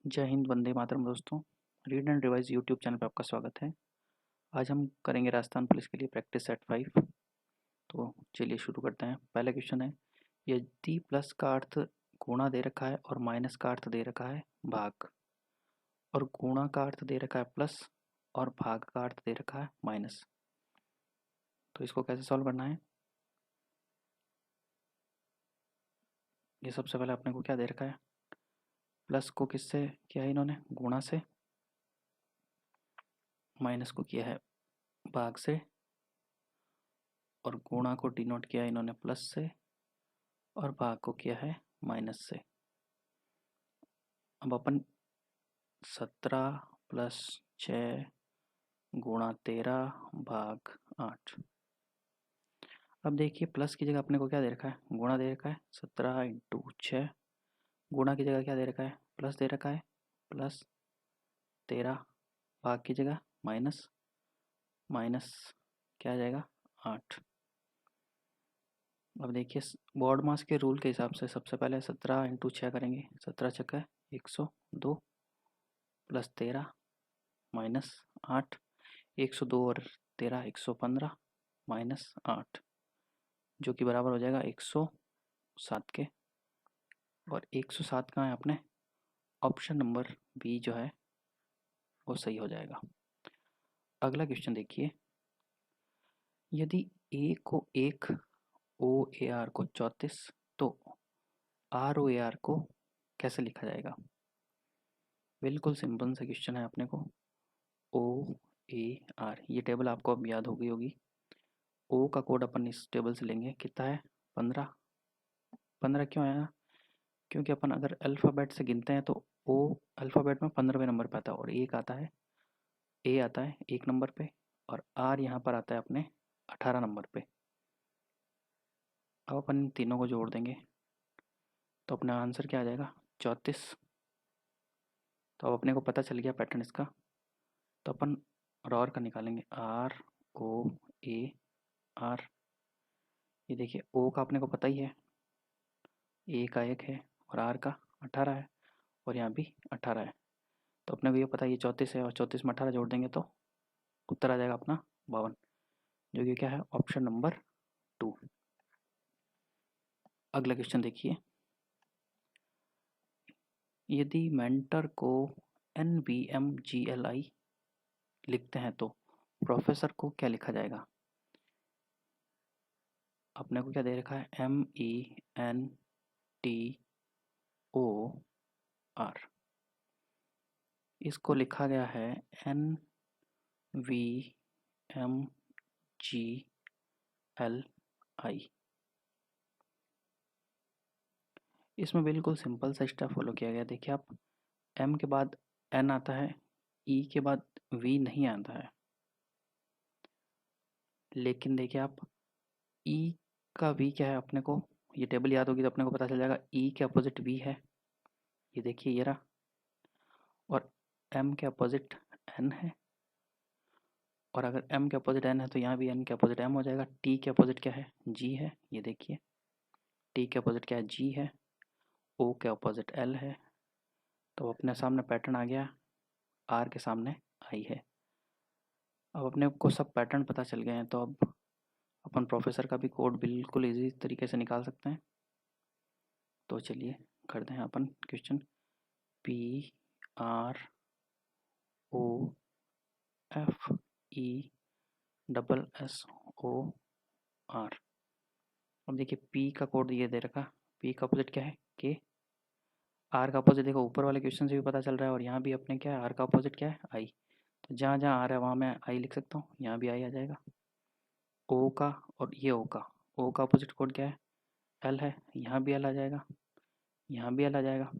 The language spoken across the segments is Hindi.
जय हिंद, वंदे मातरम दोस्तों। Read and revise YouTube channel पर आपका स्वागत है। आज हम करेंगे राजस्थान पुलिस के लिए प्रैक्टिस सेट 5। तो चलिए शुरू करते हैं। पहला क्वेश्चन है, यदि प्लस का अर्थ गुणा दे रखा है और माइनस का अर्थ दे रखा है भाग, और गुणा का अर्थ दे रखा है प्लस और भाग का अर्थ दे रखा है माइनस, तो इसको कैसे सॉल्व करना है। ये सबसे पहले अपने को क्या दे रखा है, प्लस को किससे किया है इन्होंने, गुणा से, माइनस को किया है भाग से, और गुणा को डिनोट किया है इन्होंने प्लस से, और भाग को किया है माइनस से। अब अपन 17 प्लस 6 गुणा 13 भाग 8। अब देखिए प्लस की जगह अपने को क्या दे रखा है, गुणा दे रखा है 17 इंटू 6। गुणा की जगह क्या दे रखा है, प्लस दे रखा है प्लस 13। भाग की जगह माइनस, माइनस क्या आ जाएगा 8। अब देखिए बोर्ड मास के रूल के हिसाब से सबसे पहले 17 इंटू 6 करेंगे। 17 छक्का 102 प्लस 13 माइनस 8। 102 और 13 115 माइनस 8, जो कि बराबर हो जाएगा 107 के। और 107 कहाँ है अपने, ऑप्शन नंबर बी जो है वो सही हो जाएगा। अगला क्वेश्चन देखिए, यदि ए को 1, ओ ए आर को 34, तो आर ओ ए आर को कैसे लिखा जाएगा। बिल्कुल सिंपल सा क्वेश्चन है अपने को। ओ ए आर, ये टेबल आपको अब याद हो गई होगी। ओ का कोड अपन इस टेबल से लेंगे, कितना है 15। 15 क्यों आया, क्योंकि अपन अगर अल्फ़ाबेट से गिनते हैं तो ओ अल्फ़ाबेट में 15वें नंबर पे आता है, और एक आता है, ए आता है 1 नंबर पे, और आर यहाँ पर आता है अपने 18 नंबर पे। अब अपन इन तीनों को जोड़ देंगे तो अपना आंसर क्या आ जाएगा 34। तो अब अपने को पता चल गया पैटर्न इसका। तो अपन रॉर का निकालेंगे, आर ओ ए आर। ये देखिए ओ का अपने को पता ही है, ए का 1 है और आर का 18 है, और यहाँ भी 18 है। तो अपने को ये पता है ये 34 है, और 34 में 18 जोड़ देंगे तो उत्तर आ जाएगा अपना 52, जो कि क्या है ऑप्शन नंबर 2। अगला क्वेश्चन देखिए, यदि मेंटर को NVMGLI लिखते हैं तो प्रोफेसर को क्या लिखा जाएगा। अपने को क्या दे रखा है, MENTOR। इसको लिखा गया है NVMGLI। इसमें बिल्कुल सिंपल सा स्टेप फॉलो किया गया। देखिए आप, M के बाद N आता है, E के बाद V नहीं आता है, लेकिन देखिए आप E का V क्या है, अपने को ये टेबल याद होगी तो अपने को पता चल जाएगा। E के अपोजिट V है, ये देखिए ये रहा, और M के अपोजिट N है, और अगर M के अपोजिट N है तो यहाँ भी N के अपोजिट M हो जाएगा। T के अपोजिट क्या है, G है, ये देखिए T के अपोजिट क्या है, G है। O के अपोजिट L है। तो अपने सामने पैटर्न आ गया, R के सामने I है। अब अपने को सब पैटर्न पता चल गए हैं, तो अब अपन प्रोफेसर का भी कोड बिल्कुल इजी तरीके से निकाल सकते हैं। तो चलिए करते हैं अपन क्वेश्चन, PROFESSOR। अब देखिए P का कोड ये दे रखा, P का अपोजिट क्या है, K। R का अपोजिट देखो ऊपर वाले क्वेश्चन से भी पता चल रहा है, और यहाँ भी अपने क्या है, R का अपोजिट क्या है, I। तो जहाँ जहाँ R है वहाँ मैं I लिख सकता हूँ, यहाँ भी I आ जाएगा। O का और ये O का अपोजिट कोड क्या है, L है, यहाँ भी L आ जाएगा, यहाँ भी L आ जाएगा।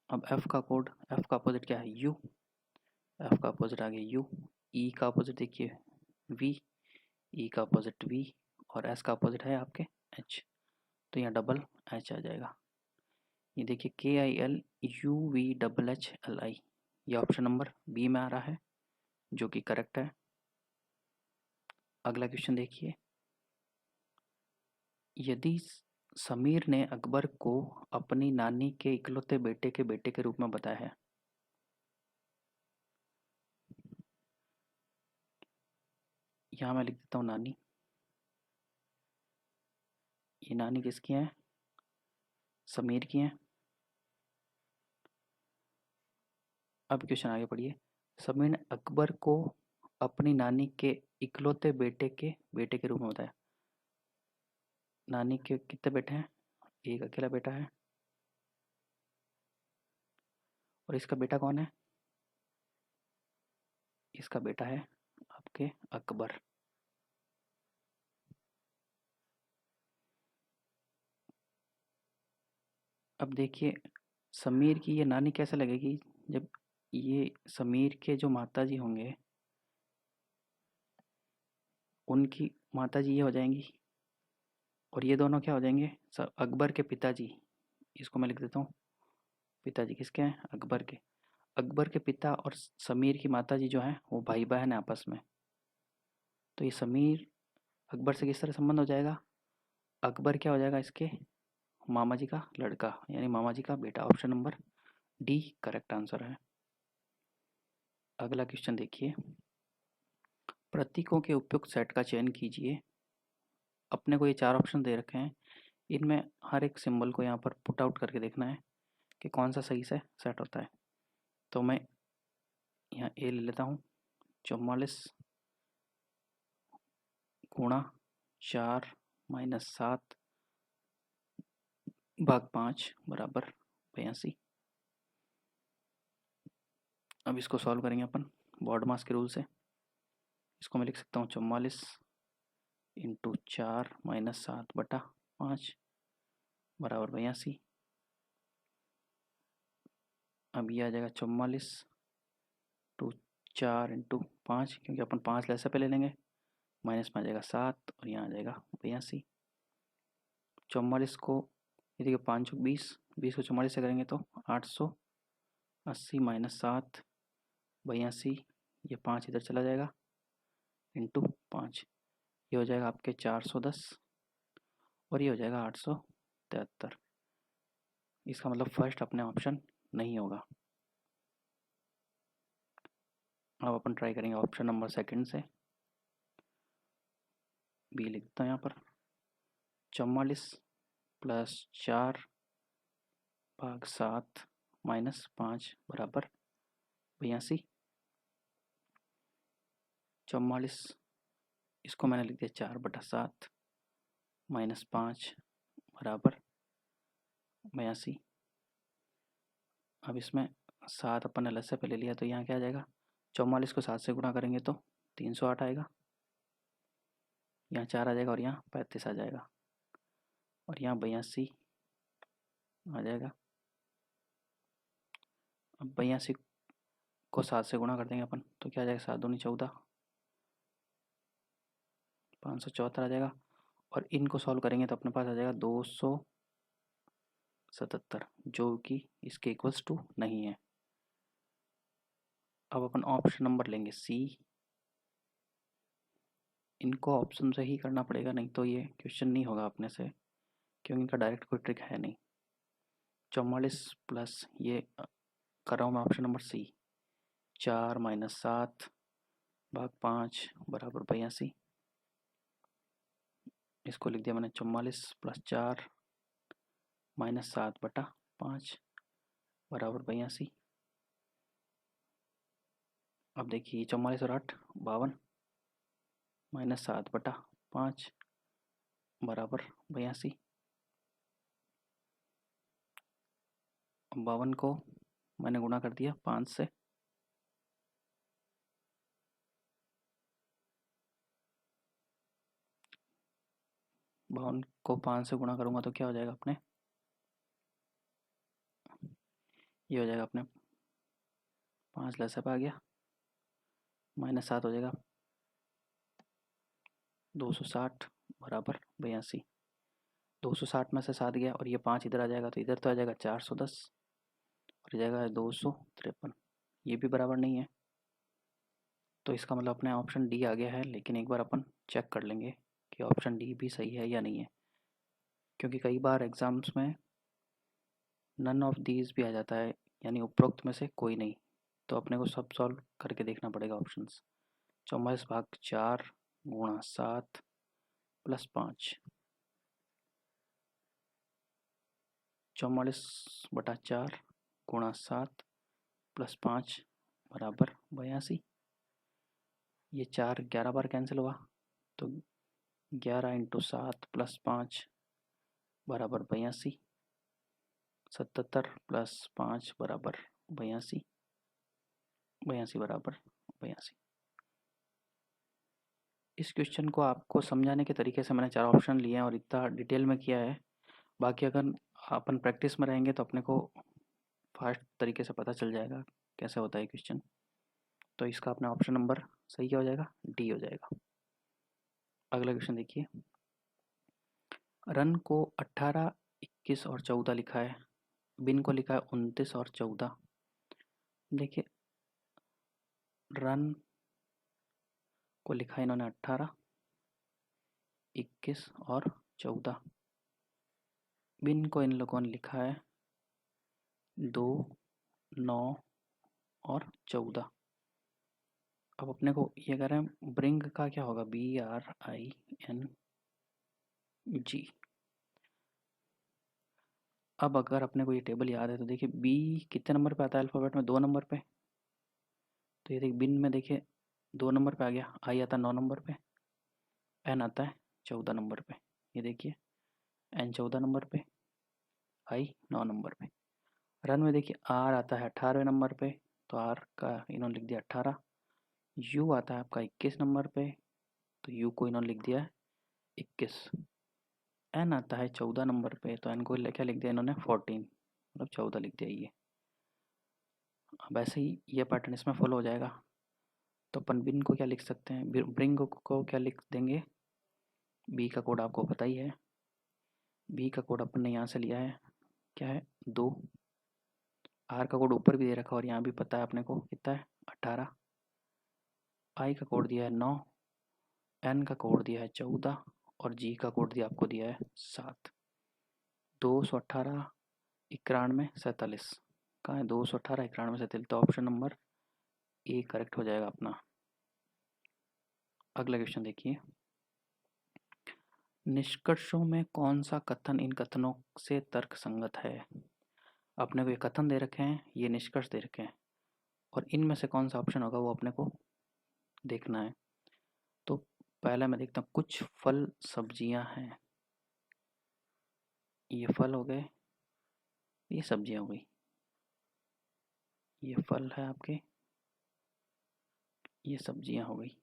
अब F का कोड, F का अपोजिट क्या है, U। F का अपोजिट आ गया U। E का अपोजिट देखिए V, E का अपोजिट V, और S का अपोजिट है आपके H, तो यहाँ डबल H आ जाएगा। ये देखिए KILUVHHLI, ये ऑप्शन नंबर बी में आ रहा है, जो कि करेक्ट है। अगला क्वेश्चन देखिए, यदि समीर ने अकबर को अपनी नानी के इकलौते बेटे के रूप में बताया है। यहाँ मैं लिख देता हूँ नानी। ये नानी किसकी है? समीर की है। अब क्वेश्चन आगे पढ़िए। समीर ने अकबर को अपनी नानी के इकलौते बेटे के रूप में बताया। नानी के कितने बेटे हैं? एक अकेला बेटा है। और इसका बेटा कौन है? इसका बेटा है आपके अकबर। अब देखिए समीर की ये नानी कैसे लगेगी जब ये समीर के जो माताजी होंगे उनकी माताजी ये हो जाएंगी और ये दोनों क्या हो जाएंगे? अकबर के पिताजी। इसको मैं लिख देता हूँ। पिताजी किसके हैं? अकबर के। अकबर के पिता और समीर की माताजी जो हैं वो भाई बहन है आपस में। तो ये समीर अकबर से किस तरह संबंध हो जाएगा? अकबर क्या हो जाएगा? इसके मामा जी का लड़का यानी मामा जी का बेटा। Option number D correct answer है। अगला क्वेश्चन देखिए। प्रतीकों के उपयुक्त सेट का चयन कीजिए। अपने को ये 4 ऑप्शन दे रखे हैं। इनमें हर एक सिंबल को यहाँ पर पुट आउट करके देखना है कि कौन सा सही से सेट होता है। तो मैं यहाँ ए ले लेता हूँ। 44 गुणा 4 माइनस 7 भाग 5 बराबर 82। अब इसको सॉल्व करेंगे अपन बॉड मास के रूल से। इसको मैं लिख सकता हूँ 44 इंटू 4 माइनस 7 बटा 5 बराबर 82। अब ये आ जाएगा 44 टू 4 इंटू 5 क्योंकि अपन 5 ऐसे पहले लेंगे। माइनस में आ जाएगा 7 और यहाँ आ जाएगा 82। 44 को ये देखिए 5 चौक 20, 20 को 44 से करेंगे तो 880 माइनस 7 82। ये 5 इधर चला जाएगा इंटू 5। ये हो जाएगा आपके 410 और ये हो जाएगा 873। इसका मतलब फर्स्ट अपने ऑप्शन नहीं होगा। अब अपन ट्राई करेंगे ऑप्शन नंबर सेकंड से। बी लिखता हूँ यहाँ पर 44 प्लस 4 भाग 7 माइनस 5 बराबर 82। 44 इसको मैंने लिख दिया 4 बटा 7 माइनस 5 बराबर 82। अब इसमें 7 अपन अलग से पहले लिया तो यहाँ क्या आ जाएगा? 44 को 7 से गुणा करेंगे तो 308 आएगा। यहाँ 4 आ जाएगा और यहाँ 35 आ जाएगा और यहाँ 82 आ जाएगा। अब 82 को 7 से गुणा कर देंगे अपन तो क्या आ जाएगा? 7 दूनी 14, 574 आ जाएगा। और इनको सॉल्व करेंगे तो अपने पास आ जाएगा 277 जो कि इसके इक्वल्स टू नहीं है। अब अपन ऑप्शन नंबर लेंगे सी। इनको ऑप्शन से ही करना पड़ेगा नहीं तो ये क्वेश्चन नहीं होगा अपने से क्योंकि इनका डायरेक्ट कोई ट्रिक है नहीं। 44 प्लस ये कर रहा हूँ मैं ऑप्शन नंबर सी 4 माइनस 7 भाग 5 बराबर 82। इसको लिख दिया मैंने 44 प्लस 4 माइनस 7 बटा 5 बराबर 82। अब देखिए 44 और 8 52 माइनस 7 बटा 5 बराबर 82। 52 को मैंने गुणा कर दिया 5 से। बावन को 5 से गुणा करूँगा तो क्या हो जाएगा अपने? ये हो जाएगा अपने 5 लसअप आ गया माइनस 7 हो जाएगा 260 बराबर 82। 260 में से 7 गया और ये 5 इधर आ जाएगा तो इधर तो आ जाएगा 410 और जाएगा 253। ये भी बराबर नहीं है तो इसका मतलब अपने ऑप्शन डी आ गया है। लेकिन एक बार अपन चेक कर लेंगे कि ऑप्शन डी भी सही है या नहीं है। क्योंकि कई बार एग्ज़ाम्स में नन ऑफ दीज भी आ जाता है, यानी उपरोक्त में से कोई नहीं, तो अपने को सब सॉल्व करके देखना पड़ेगा ऑप्शंस। 44/4 गुणा 7 प्लस 5, 44/4 गुणा 7 प्लस 5 बराबर 82। ये 4 11 बार कैंसिल हुआ, तो 11 इंटू 7 प्लस 5 बराबर 82। 77 प्लस 5 बराबर 82, 82 बराबर 82। इस क्वेश्चन को आपको समझाने के तरीके से मैंने 4 ऑप्शन लिए हैं और इतना डिटेल में किया है। बाकी अगर अपन प्रैक्टिस में रहेंगे तो अपने को फास्ट तरीके से पता चल जाएगा कैसे होता है क्वेश्चन। तो इसका अपना ऑप्शन नंबर सही क्या हो जाएगा, डी हो जाएगा। अगला क्वेश्चन देखिए, रन को 18, 21 और 14 लिखा है, बिन को लिखा है 29 और 14। देखिए रन को लिखा है इन्होंने 18, 21 और 14। बिन को इन लोगों ने लिखा है 2, 9 और 14। अब अपने को ये कह रहे हैं ब्रिंग का क्या होगा, BRING। अब अगर अपने को ये टेबल याद है तो देखिए बी कितने नंबर पे आता है अल्फ़ाबेट में, 2 नंबर पे। तो ये देखिए बिन में देखिए 2 नंबर पे आ गया, आई आता है 9 नंबर पे, एन आता है 14 नंबर पे। ये देखिए एन 14 नंबर पे, आई 9 नंबर पे। रन में देखिए आर आता है 18वें नंबर पे, तो आर का इन्होंने लिख दिया 18। यू आता है आपका 21 नंबर पे, तो यू को इन्होंने लिख दिया है 21। एन आता है 14 नंबर पे, तो एन को क्या लिख दिया इन्होंने 14, मतलब 14 लिख दिया ये। अब ऐसे ही ये पैटर्न इसमें फॉलो हो जाएगा। तो अपन बिन को क्या लिख सकते हैं, ब्रिंग को क्या लिख देंगे, बी का कोड आपको पता ही है। बी का कोड अपन ने यहाँ से लिया है, क्या है 2। आर का कोड ऊपर भी दे रखा और यहाँ भी पता है अपने को कितना है 18। आई का कोड दिया है 9, एन का कोड दिया है 14 और जी का कोड दिया आपको दिया है 7। 218, 91, 47, कहाँ है 218, 91, 47, तो ऑप्शन नंबर ए करेक्ट हो जाएगा अपना। अगला क्वेश्चन देखिए, निष्कर्षों में कौन सा कथन इन कथनों से तर्क संगत है। अपने को ये कथन दे रखे हैं, ये निष्कर्ष दे रखे हैं, और इनमें से कौन सा ऑप्शन होगा वो अपने को देखना है। तो पहला मैं देखता हूँ, कुछ फल सब्जियां हैं, ये फल हो गए, ये सब्जियां हो गई। ये फल है आपके, ये सब्जियां हो गई।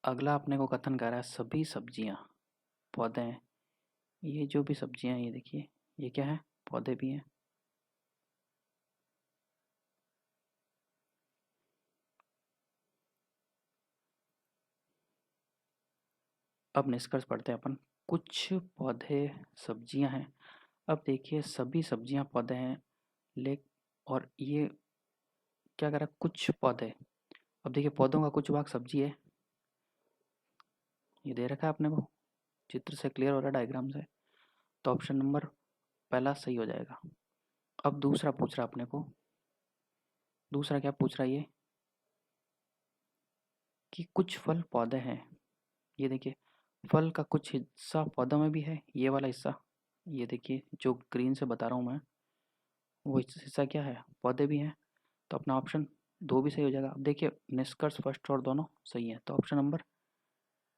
अगला अपने को कथन कह रहा है सभी सब्जियां पौधे हैं। ये जो भी सब्जियां, ये देखिए ये क्या है, पौधे भी हैं। अब निष्कर्ष पढ़ते हैं अपन, कुछ पौधे सब्जियां हैं। अब देखिए सभी सब्जियां पौधे हैं, ले और ये क्या कर रहा है, कुछ पौधे। अब देखिए पौधों का कुछ भाग सब्जी है, ये दे रखा है अपने को, चित्र से क्लियर हो रहा है, डायग्राम से। तो ऑप्शन नंबर पहला सही हो जाएगा। अब दूसरा पूछ रहा अपने को, दूसरा क्या पूछ रहा है ये, कि कुछ फल पौधे हैं। ये देखिए फल का कुछ हिस्सा पौधों में भी है, ये वाला हिस्सा, ये देखिए जो ग्रीन से बता रहा हूँ मैं, वो हिस्सा क्या है, पौधे भी हैं। तो अपना ऑप्शन 2 भी सही हो जाएगा। अब देखिए निष्कर्ष फर्स्ट और दोनों सही है, तो ऑप्शन नंबर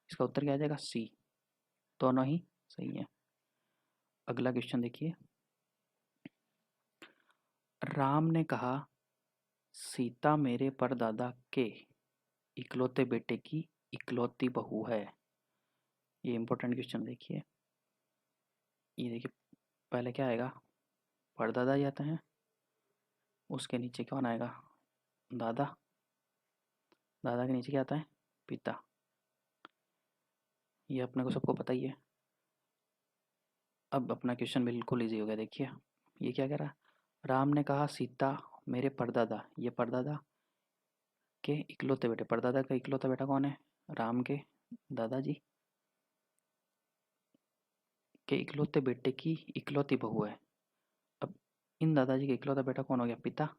इसका उत्तर क्या आ जाएगा, सी, दोनों ही सही है। अगला क्वेश्चन देखिए, राम ने कहा सीता मेरे परदादा के इकलौते बेटे की इकलौती बहू है। ये इंपॉर्टेंट क्वेश्चन देखिए, ये देखिए पहले क्या आएगा, परदादा ही आता है, उसके नीचे कौन आएगा, दादा, दादा के नीचे क्या आता है, पिता। ये अपने को सबको पता ही है। अब अपना क्वेश्चन बिल्कुल इजी हो गया। देखिए ये क्या कह रहा है, राम ने कहा सीता मेरे परदादा, ये परदादा के इकलौते बेटे, परदादा का इकलौता बेटा कौन है, राम के दादाजी। के इकलौते बेटे की इकलौती बहू है। अब इन दादाजी का इकलौता बेटा कौन हो गया? पिता।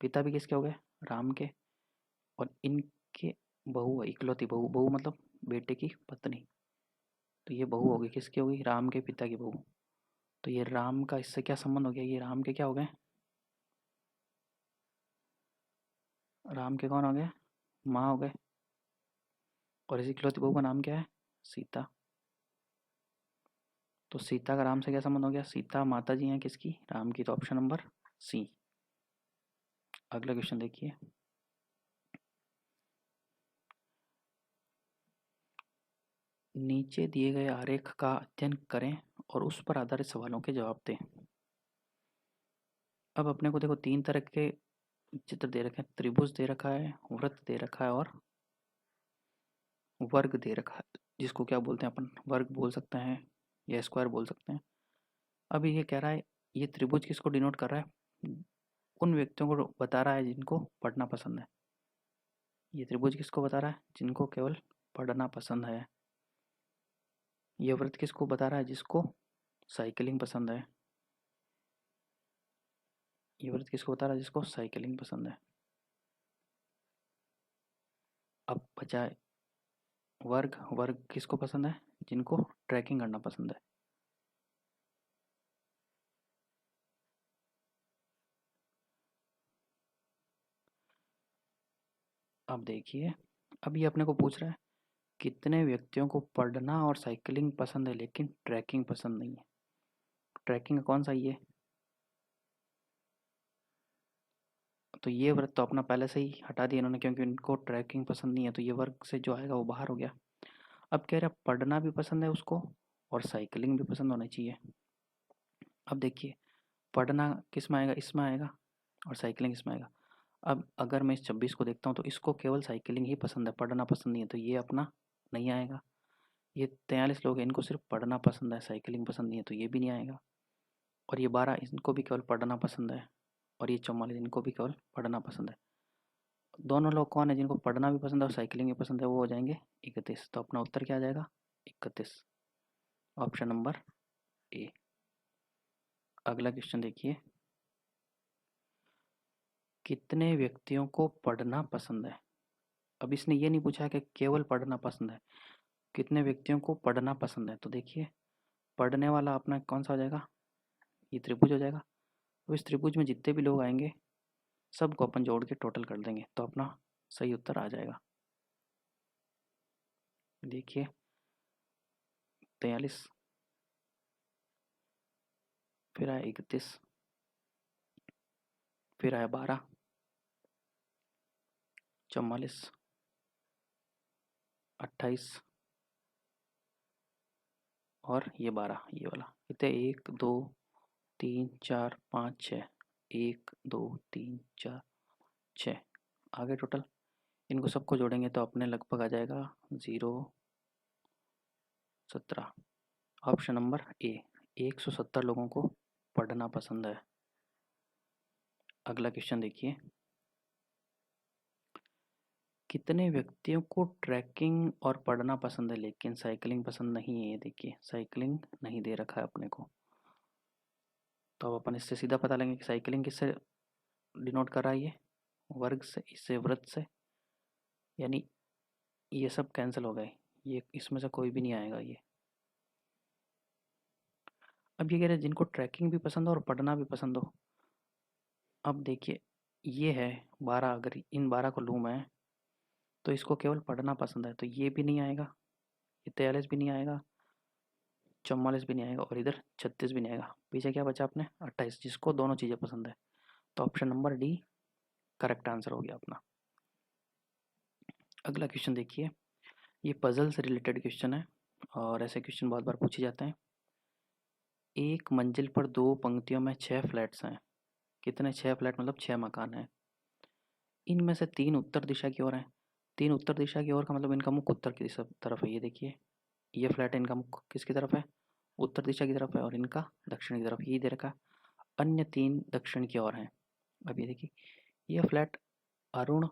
पिता भी किसके हो गए? राम के। और इनके बहू है, इकलौती बहू। बहू मतलब बेटे की पत्नी। तो ये बहू होगी, किसकी होगी? राम के पिता की बहू। तो ये राम का इससे क्या संबंध हो गया? ये राम के क्या हो गए? राम के कौन हो गए? माँ हो गए। और इस इकलौती बहू का नाम क्या है? सीता। तो सीता का राम से क्या संबंध हो गया? सीता माता जी हैं किसकी? राम की। तो ऑप्शन नंबर सी। अगला क्वेश्चन देखिए। नीचे दिए गए आरेख का अध्ययन करें और उस पर आधारित सवालों के जवाब दें। अब अपने को देखो तीन तरह के चित्र दे रखे हैं। त्रिभुज दे रखा है, वृत्त दे रखा है और वर्ग दे रखा है, जिसको क्या बोलते हैं अपन? वर्ग बोल सकते हैं या स्क्वायर बोल सकते हैं। अभी ये कह रहा है, ये त्रिभुज किसको डिनोट कर रहा है? उन व्यक्तियों को बता रहा है जिनको पढ़ना पसंद है। ये त्रिभुज किसको बता रहा है? जिनको केवल पढ़ना पसंद है। ये वृत्त किसको बता रहा है? जिसको साइकिलिंग पसंद है। ये वृत्त किसको बता रहा है? जिसको साइकिलिंग पसंद है। अब बचाए वर्ग। वर्ग किसको पसंद है? जिनको ट्रैकिंग करना पसंद है। अब देखिए, अब ये अपने को पूछ रहा है कितने व्यक्तियों को पढ़ना और साइकिलिंग पसंद है लेकिन ट्रैकिंग पसंद नहीं है। ट्रैकिंग का कौन सा? ये तो ये वर्ग तो अपना पहले से ही हटा दिया इन्होंने, क्योंकि इनको ट्रैकिंग पसंद नहीं है। तो ये वर्ग से जो आएगा वो बाहर हो गया। अब कह रहा पढ़ना भी पसंद है उसको और साइकिलिंग भी पसंद होना चाहिए। अब देखिए, पढ़ना किस में आएगा? इसमें आएगा। और साइकिलिंग इसमें आएगा। अब अगर मैं इस 26 को देखता हूँ तो इसको केवल साइकिलिंग ही पसंद है, पढ़ना पसंद नहीं है। तो ये अपना नहीं आएगा। ये 43 लोग हैं, इनको सिर्फ पढ़ना पसंद है, साइकिलिंग पसंद नहीं है। तो ये भी नहीं आएगा। और ये 12, इनको भी केवल पढ़ना पसंद है। और ये 44, इनको भी केवल पढ़ना पसंद है। दोनों लोग कौन है जिनको पढ़ना भी पसंद है और साइकिलिंग भी पसंद है? वो हो जाएंगे 31। तो अपना उत्तर क्या आ जाएगा? 31। ऑप्शन नंबर ए। अगला क्वेश्चन देखिए। कितने व्यक्तियों को पढ़ना पसंद है? अब इसने ये नहीं पूछा कि केवल पढ़ना पसंद है, कितने व्यक्तियों को पढ़ना पसंद है। तो देखिए, पढ़ने वाला अपना कौन सा हो जाएगा? ये त्रिभुज हो जाएगा। तो इस त्रिभुज में जितने भी लोग आएंगे सबको अपन जोड़ के टोटल कर देंगे, तो अपना सही उत्तर आ जाएगा। देखिए 43, फिर आया 31, फिर आया 12, 44, 28 और ये 12। ये वाला कितने? 1 2 3 4 5 6। 1 2 3 4 6 आगे टोटल। इनको सबको जोड़ेंगे तो अपने लगभग आ जाएगा 017। ऑप्शन नंबर ए। 170 लोगों को पढ़ना पसंद है। अगला क्वेश्चन देखिए। कितने व्यक्तियों को ट्रैकिंग और पढ़ना पसंद है लेकिन साइकिलिंग पसंद नहीं है? ये देखिए, साइकिलिंग नहीं दे रखा है अपने को। तो अब अपन इससे सीधा पता लेंगे कि साइकिलिंग किससे डिनोट कर रहा है? ये वर्ग से, इससे वृत्त से। यानी ये सब कैंसिल हो गए, ये इसमें से कोई भी नहीं आएगा ये। अब ये कह रहे हैं जिनको ट्रैकिंग भी पसंद हो और पढ़ना भी पसंद हो। अब देखिए, ये है 12। अगर इन 12 को लूँ मैं तो इसको केवल पढ़ना पसंद है, तो ये भी नहीं आएगा। ये 43 भी नहीं आएगा, 44 भी नहीं आएगा और इधर 36 भी नहीं आएगा। पीछे क्या बचा अपने? 28, जिसको दोनों चीज़ें पसंद है। तो option number D correct answer हो गया अपना। अगला क्वेश्चन देखिए। ये पजल से रिलेटेड क्वेश्चन है और ऐसे क्वेश्चन बहुत बार पूछे जाते हैं। एक मंजिल पर 2 पंक्तियों में 6 फ्लैट्स हैं। कितने? 6 फ्लैट मतलब 6 मकान हैं। इनमें से 3 उत्तर दिशा की ओर हैं। 3 उत्तर दिशा की ओर का मतलब इनका मुख उत्तर की दिशा तरफ है। ये देखिए, ये फ्लैट है, इनका मुख किसकी तरफ है? उत्तर दिशा की तरफ है। और इनका दक्षिण की तरफ, ये दे रखा। अन्य 3 दक्षिण की ओर हैं। अब ये देखिए, ये flat Arun,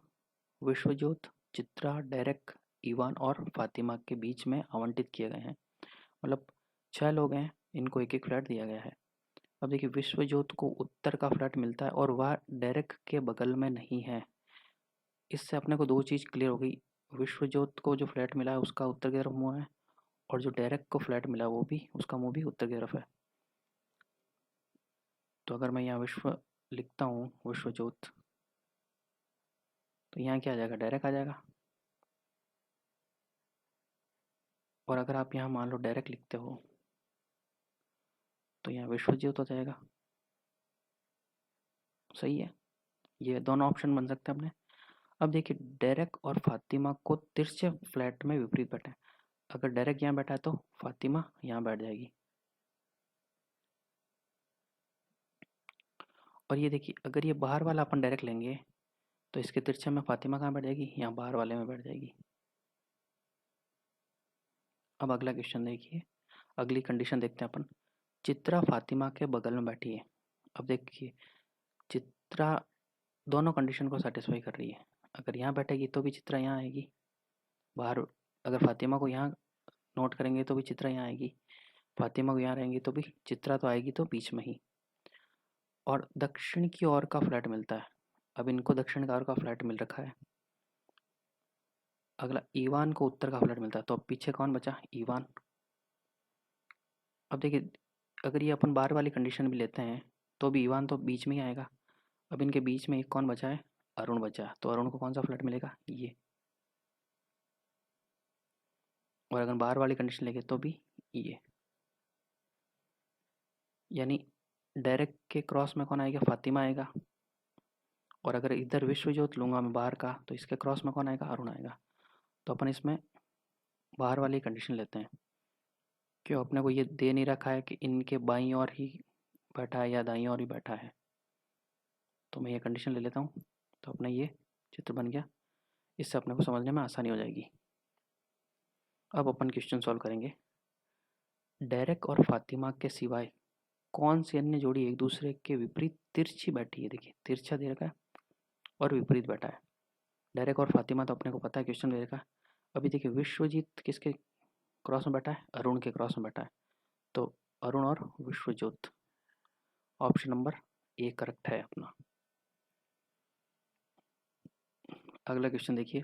Vishwajyot, Chitra, Derek, Ivan और फातिमा के बीच में आवंटित किए गए हैं। मतलब 6 लोग हैं, इनको एक एक फ्लैट दिया गया है। अब देखिए विश्वजोत को उत्तर का फ्लैट मिलता है और वह डायरेक्ट के बगल में नहीं है। इससे अपने को दो चीज़ क्लियर हो गई, विश्वजोत को जो फ्लैट मिला है उसका उत्तर की तरफ मुँह है, और जो डायरेक्ट को फ्लैट मिला वो भी उसका मुँह भी उत्तर की तरफ है। तो अगर मैं यहाँ विश्व लिखता हूँ विश्वजोत, तो यहाँ क्या आ जाएगा, डायरेक्ट आ जाएगा। और अगर आप यहाँ मान लो डायरेक्ट लिखते हो तो यहाँ विश्वज्योत हो जाएगा। सही है, ये दोनों ऑप्शन बन सकते हैं अपने। अब देखिए डायरेक्ट और फातिमा को तिरछे फ्लैट में विपरीत बैठे हैं। अगर डायरेक्ट यहाँ बैठा है तो फातिमा यहाँ बैठ जाएगी। और ये देखिए अगर ये बाहर वाला अपन डायरेक्ट लेंगे तो इसके तिरछे में फातिमा कहाँ बैठ जाएगी, यहाँ बाहर वाले में बैठ जाएगी। अब अगला क्वेश्चन देखिए, अगली कंडीशन देखते हैं अपन। चित्रा फातिमा के बगल में बैठी है। अब देखिए चित्रा दोनों कंडीशन को सेटिस्फाई कर रही है। अगर यहाँ बैठेगी तो भी चित्रा यहाँ आएगी बाहर। अगर फातिमा को यहाँ नोट करेंगे तो भी चित्रा यहाँ आएगी, फातिमा को यहाँ रहेंगी तो भी चित्रा तो आएगी, तो बीच में ही। और दक्षिण की ओर का फ्लैट मिलता है। अब इनको दक्षिण की ओर का फ्लैट मिल रखा है। अगला ईवान को उत्तर का फ्लैट मिलता है, तो अब पीछे कौन बचा, ईवान। अब देखिए अगर ये अपन बाहर वाली कंडीशन भी लेते हैं तो भी ईवान तो बीच में ही आएगा। अब इनके बीच में एक कौन बचा है, अरुण बचा है, तो अरुण को कौन सा फ्लैट मिलेगा, ये। और अगर बाहर वाली कंडीशन लेंगे तो भी ये, यानी डायरेक्ट के क्रॉस में कौन आएगा, फातिमा आएगा। और अगर इधर विश्वजोत लूँगा मैं बाहर का तो इसके क्रॉस में कौन आएगा, अरुण आएगा। तो अपन इसमें बाहर वाली कंडीशन लेते हैं। क्यों, अपने को ये दे नहीं रखा है कि इनके बाईं ओर ही बैठा है या दाईं ओर ही बैठा है, तो मैं ये कंडीशन ले लेता हूँ। तो अपना ये चित्र बन गया। इससे अपने को समझने में आसानी हो जाएगी। अब अपन क्वेश्चन सॉल्व करेंगे। डायरेक्ट और फातिमा के सिवाय कौन सी अन्य जोड़ी एक दूसरे के विपरीत तिरछी बैठी है। देखिए तिरछा दे रखा है और विपरीत बैठा है। डायरेक्ट और फातिमा तो अपने को पता है, क्वेश्चन दे रखा है। अभी देखिए विश्वजीत किसके क्रॉस में बैठा है, अरुण के क्रॉस में बैठा है। तो अरुण और Vishwajit, option number A correct है अपना। अगला क्वेश्चन देखिए,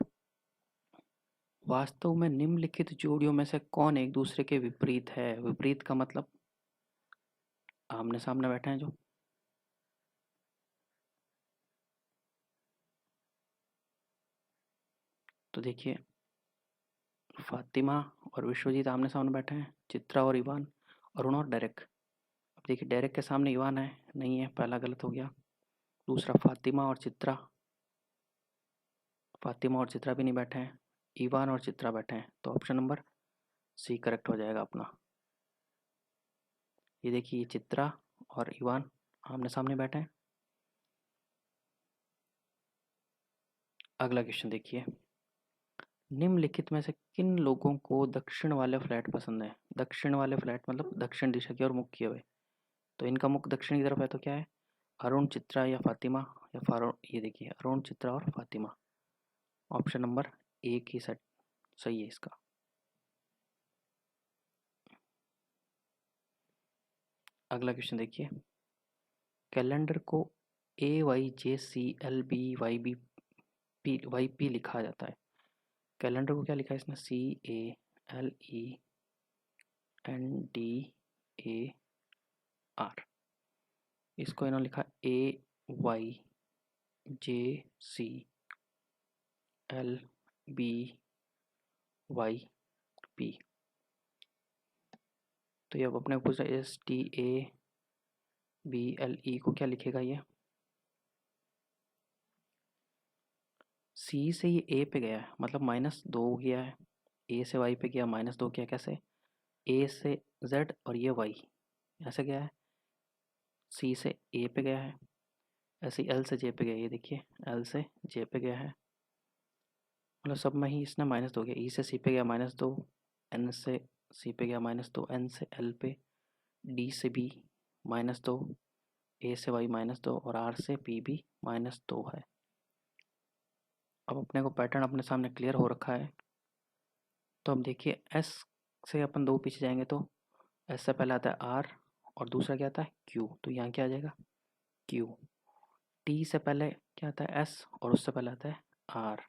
वास्तव में निम्नलिखित जोड़ियों में से कौन एक दूसरे के विपरीत है। विपरीत का मतलब आमने सामने बैठे हैं जो। तो देखिए फातिमा और विश्वजीत आमने सामने बैठे हैं, चित्रा और इवान, अरुण और डायरेक्ट। अब देखिए डायरेक्ट के सामने इवान है, नहीं है, पहला गलत हो गया। दूसरा फातिमा और चित्रा, फातिमा और चित्रा भी नहीं बैठे हैं, इवान और चित्रा बैठे हैं। तो ऑप्शन नंबर सी करेक्ट हो जाएगा अपना। ये देखिए ये चित्रा और इवान आमने सामने बैठे हैं। अगला क्वेश्चन देखिए, निम्नलिखित में से किन लोगों को दक्षिण वाले फ्लैट पसंद है। दक्षिण वाले फ्लैट मतलब दक्षिण दिशा की ओर मुख किए हुए। तो इनका मुख दक्षिण की तरफ है, तो क्या है, अरुण, चित्रा या फातिमा, या फारुण। ये देखिए अरुण, चित्रा और फातिमा। ऑप्शन नंबर ए की सेट सही है इसका। अगला क्वेश्चन देखिए, कैलेंडर को AYJCLBYBPYP लिखा जाता है। कैलेंडर को क्या लिखा है इसने, CALENDAR। इसको इन्होंने लिखा AYJCLBYP। तो ये अब अपने पूछ रहा है STABLE को क्या लिखेगा ये। सी से ये ए पे गया है मतलब -2 गया है, ए से वाई पे गया -2 गया। कैसे, ए से जेड और ये वाई ऐसे गया है। सी से ए पे गया है, ऐसे एल से जे पे गया। ये देखिए एल से जे पे गया है, मतलब सब में ही इसने -2 गया। ई से सी पे गया -2, एन से सी पे गया -2, एन से एल पे, डी से बी -2, ए से वाई -2 और आर से पी भी -2 है। अब अपने को पैटर्न अपने सामने क्लियर हो रखा है। तो अब देखिए एस से अपन 2 पीछे जाएंगे तो एस से पहले आता है आर और दूसरा क्या आता है क्यू, तो यहाँ क्या आ जाएगा क्यू। टी से पहले क्या आता है एस और उससे पहले आता है आर।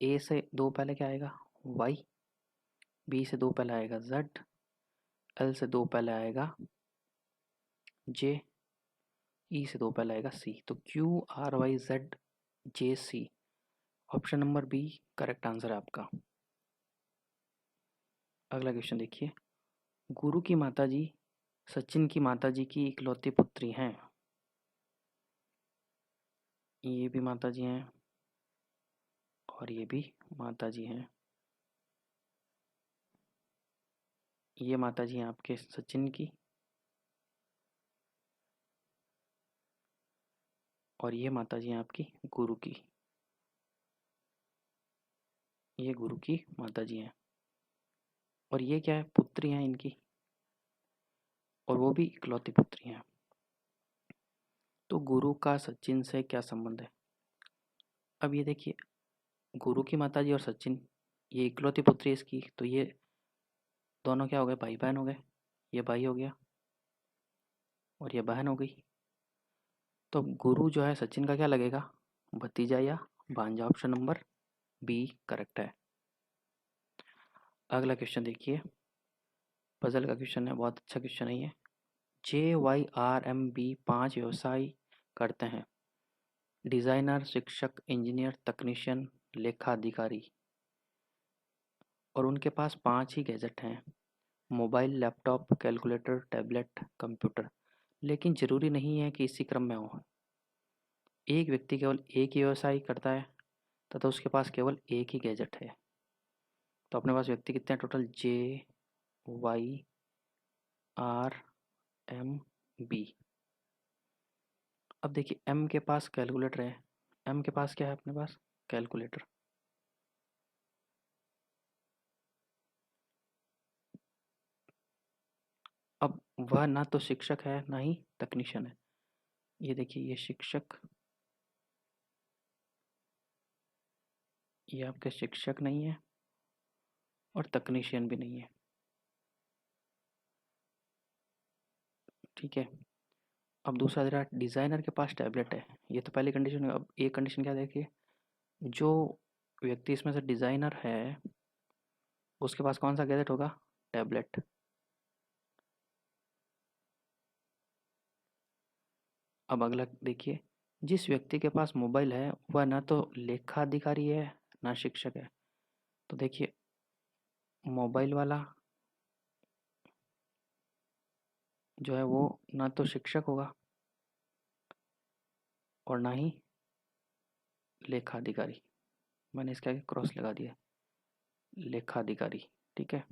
ए से दो पहले क्या आएगा वाई, बी से दो पहले आएगा जेड, एल से दो पहले आएगा जे, ई से दो पहले आएगा सी। तो Q R Y Z J C, option number B correct answer है आपका। अगला क्वेश्चन देखिए, गुरु की माताजी सचिन की माताजी की इकलौती पुत्री हैं। ये भी माताजी हैं और ये भी माताजी हैं। ये माताजी हैं आपके सचिन की और ये माताजी हैं आपकी गुरु की। ये गुरु की माताजी हैं और ये क्या है पुत्री हैं इनकी, और वो भी इकलौती पुत्री हैं। तो गुरु का सचिन से क्या संबंध है? अब ये देखिए, गुरु की माताजी और सचिन, ये इकलौती पुत्री है इसकी, तो ये दोनों क्या हो गए भाई बहन हो गए। ये भाई हो गया और ये बहन हो गई। तो गुरु जो है सचिन का क्या लगेगा भतीजा या भांजा, ऑप्शन नंबर बी करेक्ट है। अगला क्वेश्चन देखिए, पजल का क्वेश्चन है, बहुत अच्छा क्वेश्चन है ये। JYRMB 5 व्यवसाय करते हैं, डिज़ाइनर, शिक्षक, इंजीनियर, तकनीशियन, लेखाधिकारी, और उनके पास 5 ही गैजेट हैं, mobile, laptop, calculator, tablet, computer. लेकिन ज़रूरी नहीं है कि इसी क्रम में हो। एक व्यक्ति केवल एक ही व्यवसाय करता है तथा उसके पास केवल एक ही गैजेट है। तो अपने पास व्यक्ति कितने हैं टोटल? JYRMB। अब देखिए M के पास कैलकुलेटर है, M के पास क्या है अपने पास कैलकुलेटर। अब वह ना तो शिक्षक है ना ही तकनीशियन है। ये देखिए, ये शिक्षक, ये आपके शिक्षक नहीं है और तकनीशियन भी नहीं है, ठीक है। अब दूसरा दे रहा है डिज़ाइनर के पास टैबलेट है, ये तो पहली कंडीशन है। अब एक कंडीशन क्या देखिए, जो व्यक्ति इसमें से डिज़ाइनर है उसके पास कौन सा गैजेट होगा? टैबलेट। अब अगला देखिए, जिस व्यक्ति के पास मोबाइल है वह ना तो लेखाधिकारी है ना शिक्षक है। तो देखिए, मोबाइल वाला जो है वो ना तो शिक्षक होगा और ना ही लेखाधिकारी। मैंने इसके आगे क्रॉस लगा दिया, लेखाधिकारी, ठीक है।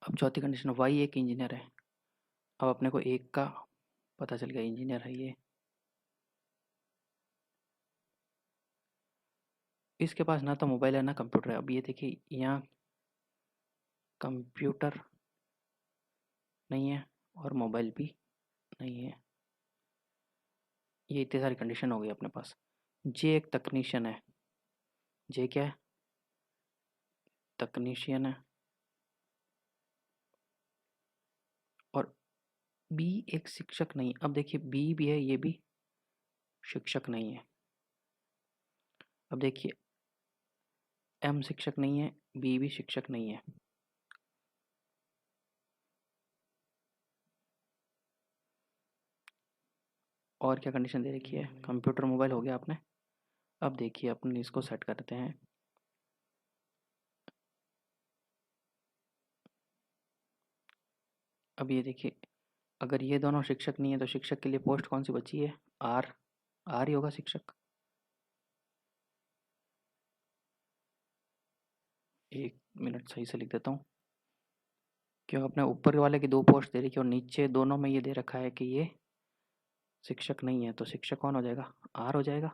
अब चौथी कंडीशन, वाई एक इंजीनियर है। अब अपने को एक का पता चल गया, इंजीनियर है ये। इसके पास ना तो मोबाइल है ना कंप्यूटर है। अब ये देखिए, यहाँ कंप्यूटर नहीं है और मोबाइल भी नहीं है। ये इतनी सारी कंडीशन हो गई अपने पास। जे एक तकनीशियन है, जे क्या है? तकनीशियन है। और बी एक शिक्षक नहीं। अब देखिए, बी भी है, ये भी शिक्षक नहीं है। अब देखिए, एम शिक्षक नहीं है, बी भी शिक्षक नहीं है। और क्या कंडीशन दे रखी है? कंप्यूटर मोबाइल हो गया आपने। अब देखिए, अपन इसको सेट करते हैं। अब ये देखिए, अगर ये दोनों शिक्षक नहीं है तो शिक्षक के लिए पोस्ट कौन सी बची है? आर। आर ही होगा शिक्षक। एक मिनट सही से लिख देता हूँ, क्यों अपने ऊपर वाले की दो पोस्ट दे रखी है और नीचे दोनों में ये दे रखा है कि ये शिक्षक नहीं है। तो शिक्षक कौन हो जाएगा? आर हो जाएगा।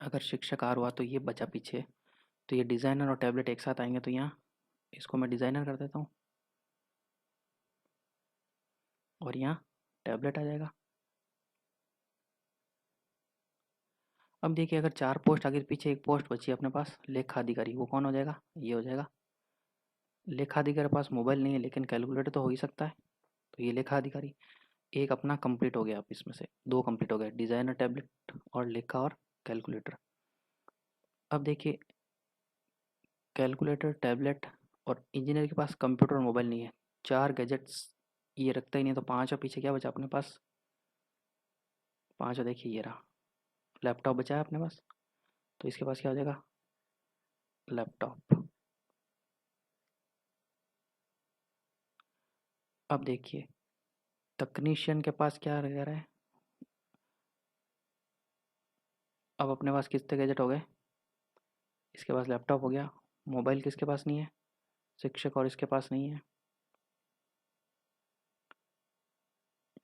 अगर शिक्षक आर हुआ तो ये बचा पीछे, तो ये डिज़ाइनर और टैबलेट एक साथ आएंगे, तो यहाँ इसको मैं डिज़ाइनर कर देता हूँ और यहाँ टैबलेट आ जाएगा। अब देखिए, अगर चार पोस्ट आगे पीछे एक पोस्ट बची है अपने पास लेखा अधिकारी, वो कौन हो जाएगा? ये हो जाएगा। लेखाधिकारी के पास मोबाइल नहीं है लेकिन कैलकुलेटर तो हो ही सकता है, तो ये लेखाधिकारी। एक अपना कंप्लीट हो गया, आप इसमें से दो कंप्लीट हो गए, डिज़ाइनर टैबलेट और लेखा और कैलकुलेटर। अब देखिए, कैलकुलेटर, टैबलेट और इंजीनियर के पास कंप्यूटर और मोबाइल नहीं है, चार गैजेट्स ये रखता ही नहीं, तो पाँच और पीछे क्या बचा अपने पास? पाँच और देखिए ये रहा, लैपटॉप बचा है अपने पास, तो इसके पास क्या हो जाएगा? लैपटॉप। अब देखिए, तकनीशियन के पास क्या रह रहा है? अब अपने पास कितने गैजेट हो गए? इसके पास लैपटॉप हो गया, मोबाइल किसके पास नहीं है? शिक्षक और इसके पास नहीं है।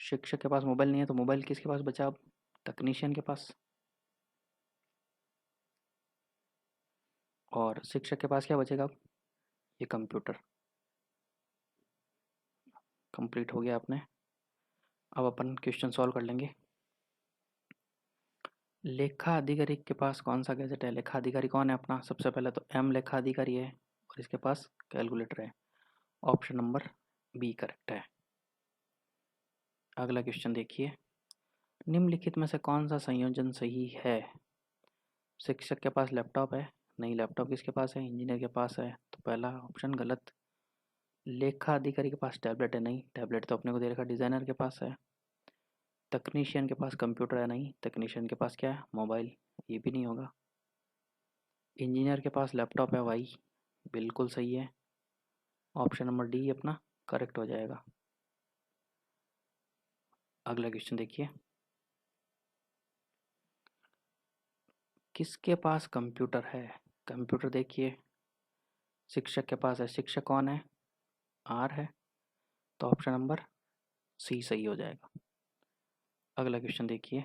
शिक्षक के पास मोबाइल नहीं है, तो मोबाइल किसके पास बचा अब? तकनीशियन के पास। और शिक्षक के पास क्या बचेगा अब? ये कंप्यूटर। कंप्लीट हो गया आपने। अब अपन क्वेश्चन सॉल्व कर लेंगे। लेखा अधिकारी के पास कौन सा गैजेट है? लेखा अधिकारी कौन है अपना? सबसे पहले तो एम लेखा अधिकारी है और इसके पास कैलकुलेटर है। ऑप्शन नंबर बी करेक्ट है। अगला क्वेश्चन देखिए, निम्नलिखित में से कौन सा संयोजन सही है? शिक्षक के पास लैपटॉप है, नहीं, लैपटॉप किसके पास है? इंजीनियर के पास है, तो पहला ऑप्शन गलत। लेखा अधिकारी के पास टैबलेट है, नहीं, टैबलेट तो अपने को दे रखा डिज़ाइनर के पास है। तकनीशियन के पास कंप्यूटर है, नहीं, तकनीशियन के पास क्या है? मोबाइल, ये भी नहीं होगा। इंजीनियर के पास लैपटॉप है, भाई बिल्कुल सही है। ऑप्शन नंबर डी अपना करेक्ट हो जाएगा। अगला क्वेश्चन देखिए, किसके पास कंप्यूटर है? कंप्यूटर देखिए, शिक्षक के पास है। शिक्षक कौन है? आर है, तो ऑप्शन नंबर सी सही हो जाएगा। अगला क्वेश्चन देखिए,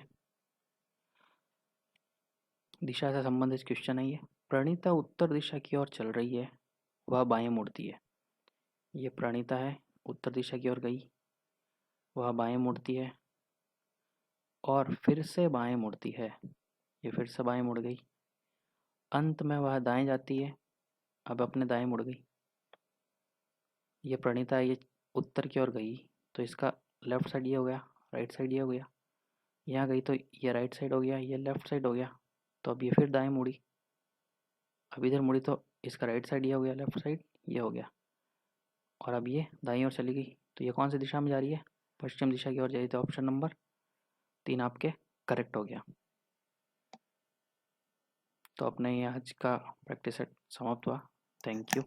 दिशा से संबंधित क्वेश्चन है ये। प्रणीता उत्तर दिशा की ओर चल रही है, वह बाएं मुड़ती है। ये प्रणीता है, उत्तर दिशा की ओर गई, वह बाएं मुड़ती है और फिर से बाएं मुड़ती है, ये फिर से बाएं मुड़ गई, अंत में वह दाएं जाती है, अब अपने दाएं मुड़ गई। ये प्रणीता, ये उत्तर की ओर गई, तो इसका लेफ्ट साइड ये हो गया, राइट साइड ये हो गया। यहाँ गई तो ये राइट साइड हो गया, ये लेफ्ट साइड हो गया, तो अब ये फिर दाएं मुड़ी, अब इधर मुड़ी तो इसका राइट साइड ये हो गया, लेफ्ट साइड ये हो गया, और अब ये दाईं ओर चली गई, तो ये कौन सी दिशा में जा रही है? पश्चिम दिशा की ओर जा रही, तो ऑप्शन नंबर तीन आपके करेक्ट हो गया। तो अपने ये आज का प्रैक्टिस सेट समाप्त हुआ। Thank you.